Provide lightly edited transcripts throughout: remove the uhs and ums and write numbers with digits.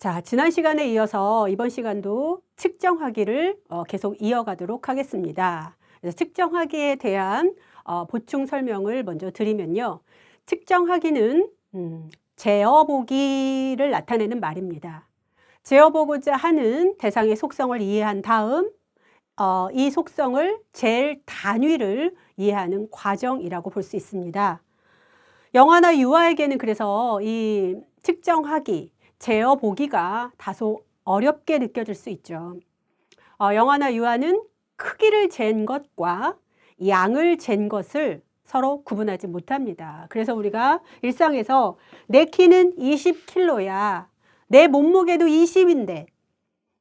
자, 지난 시간에 이어서 이번 시간도 측정하기를 계속 이어가도록 하겠습니다. 그래서 측정하기에 대한 보충 설명을 먼저 드리면요. 측정하기는 재어보기를 나타내는 말입니다. 재어보고자 하는 대상의 속성을 이해한 다음 이 속성을 잴 단위를 이해하는 과정이라고 볼 수 있습니다. 영어나 유아에게는 그래서 이 측정하기, 재어보기가 다소 어렵게 느껴질 수 있죠. 영어나 유아는 크기를 잰 것과 양을 잰 것을 서로 구분하지 못합니다. 그래서 우리가 일상에서 내 키는 20kg야. 내 몸무게도 20인데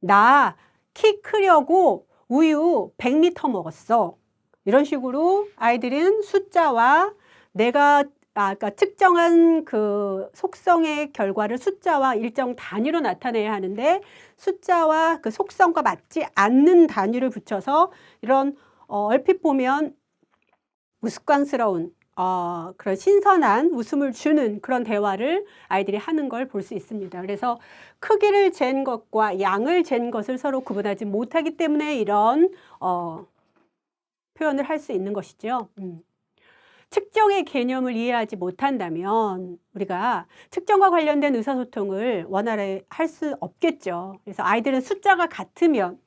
나 키 크려고 우유 100리터 먹었어. 이런 식으로 아이들은 숫자와 내가 그러니까 측정한 그 속성의 결과를 숫자와 일정 단위로 나타내야 하는데 숫자와 그 속성과 맞지 않는 단위를 붙여서 이런 얼핏 보면 우스꽝스러운 그런 신선한 웃음을 주는 그런 대화를 아이들이 하는 걸 볼 수 있습니다. 그래서 크기를 잰 것과 양을 잰 것을 서로 구분하지 못하기 때문에 이런 표현을 할 수 있는 것이죠. 측정의 개념을 이해하지 못한다면 우리가 측정과 관련된 의사소통을 원활히 할 수 없겠죠. 그래서 아이들은 숫자가 같으면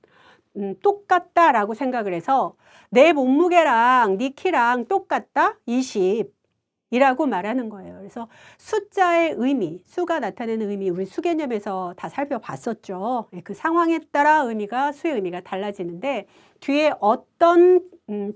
똑같다라고 생각을 해서 내 몸무게랑 네 키랑 똑같다? 20이라고 말하는 거예요. 그래서 숫자의 의미, 수가 나타내는 의미, 우리 수 개념에서 다 살펴봤었죠. 그 상황에 따라 의미가, 수의 의미가 달라지는데 뒤에 어떤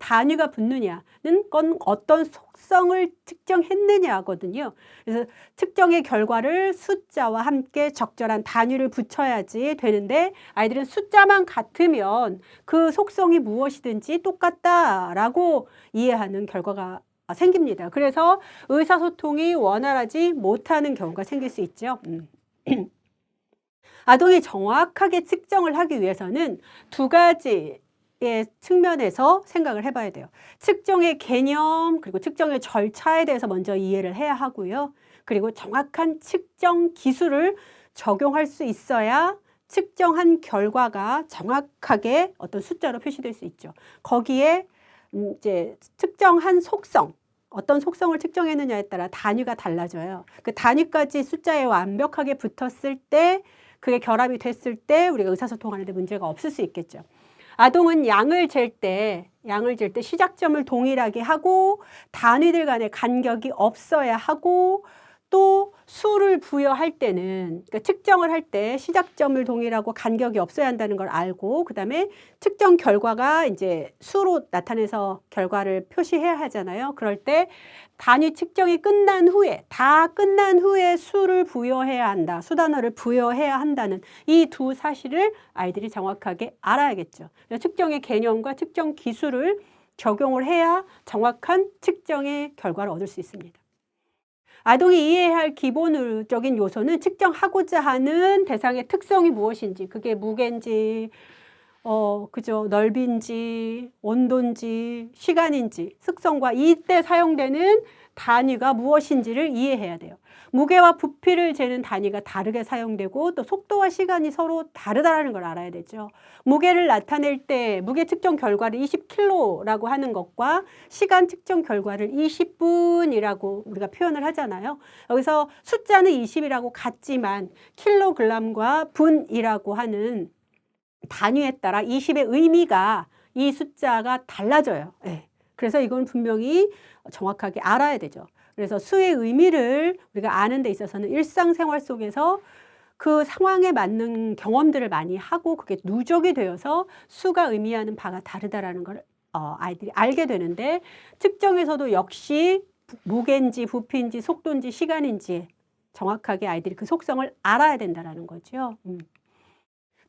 단위가 붙느냐는 건 어떤 속성을 측정했느냐거든요. 그래서 측정의 결과를 숫자와 함께 적절한 단위를 붙여야지 되는데 아이들은 숫자만 같으면 그 속성이 무엇이든지 똑같다라고 이해하는 결과가 생깁니다. 그래서 의사소통이 원활하지 못하는 경우가 생길 수 있죠. 아동이 정확하게 측정을 하기 위해서는 두 가지의 측면에서 생각을 해봐야 돼요. 측정의 개념 그리고 측정의 절차에 대해서 먼저 이해를 해야 하고요. 그리고 정확한 측정 기술을 적용할 수 있어야 측정한 결과가 정확하게 어떤 숫자로 표시될 수 있죠. 거기에 이제 측정한 속성, 어떤 속성을 측정했느냐에 따라 단위가 달라져요. 그 단위까지 숫자에 완벽하게 붙었을 때 그게 결합이 됐을 때 우리가 의사소통하는 데 문제가 없을 수 있겠죠. 아동은 양을 잴 때 시작점을 동일하게 하고 단위들 간의 간격이 없어야 하고 또 수를 부여할 때는 그러니까 측정을 할 때 시작점을 동일하고 간격이 없어야 한다는 걸 알고 그다음에 측정 결과가 이제 수로 나타내서 결과를 표시해야 하잖아요. 그럴 때 단위 측정이 끝난 후에 다 끝난 후에 수를 부여해야 한다. 수단어를 부여해야 한다는 이 두 사실을 아이들이 정확하게 알아야겠죠. 측정의 개념과 측정 기술을 적용을 해야 정확한 측정의 결과를 얻을 수 있습니다. 아동이 이해해야 할 기본적인 요소는 측정하고자 하는 대상의 특성이 무엇인지, 그게 무게인지, 그죠? 넓이인지, 온도인지, 시간인지, 특성과 이때 사용되는 단위가 무엇인지를 이해해야 돼요. 무게와 부피를 재는 단위가 다르게 사용되고 또 속도와 시간이 서로 다르다는 걸 알아야 되죠. 무게를 나타낼 때 무게 측정 결과를 20kg라고 하는 것과 시간 측정 결과를 20분이라고 우리가 표현을 하잖아요. 여기서 숫자는 20이라고 같지만 킬로그램과 분이라고 하는 단위에 따라 20의 의미가 이 숫자가 달라져요. 네. 그래서 이건 분명히 정확하게 알아야 되죠. 그래서 수의 의미를 우리가 아는 데 있어서는 일상생활 속에서 그 상황에 맞는 경험들을 많이 하고 그게 누적이 되어서 수가 의미하는 바가 다르다라는 걸 아이들이 알게 되는데 측정에서도 역시 무게인지 부피인지 속도인지 시간인지 정확하게 아이들이 그 속성을 알아야 된다는 거죠.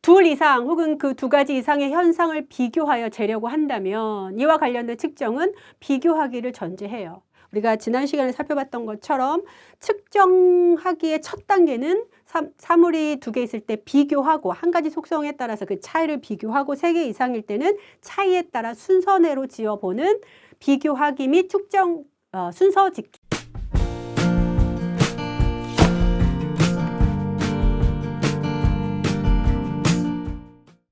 둘 이상 혹은 그 두 가지 이상의 현상을 비교하여 재려고 한다면 이와 관련된 측정은 비교하기를 전제해요. 우리가 지난 시간에 살펴봤던 것처럼 측정하기의 첫 단계는 사물이 두 개 있을 때 비교하고 한 가지 속성에 따라서 그 차이를 비교하고 세 개 이상일 때는 차이에 따라 순서대로 지어보는 비교하기 및 측정 순서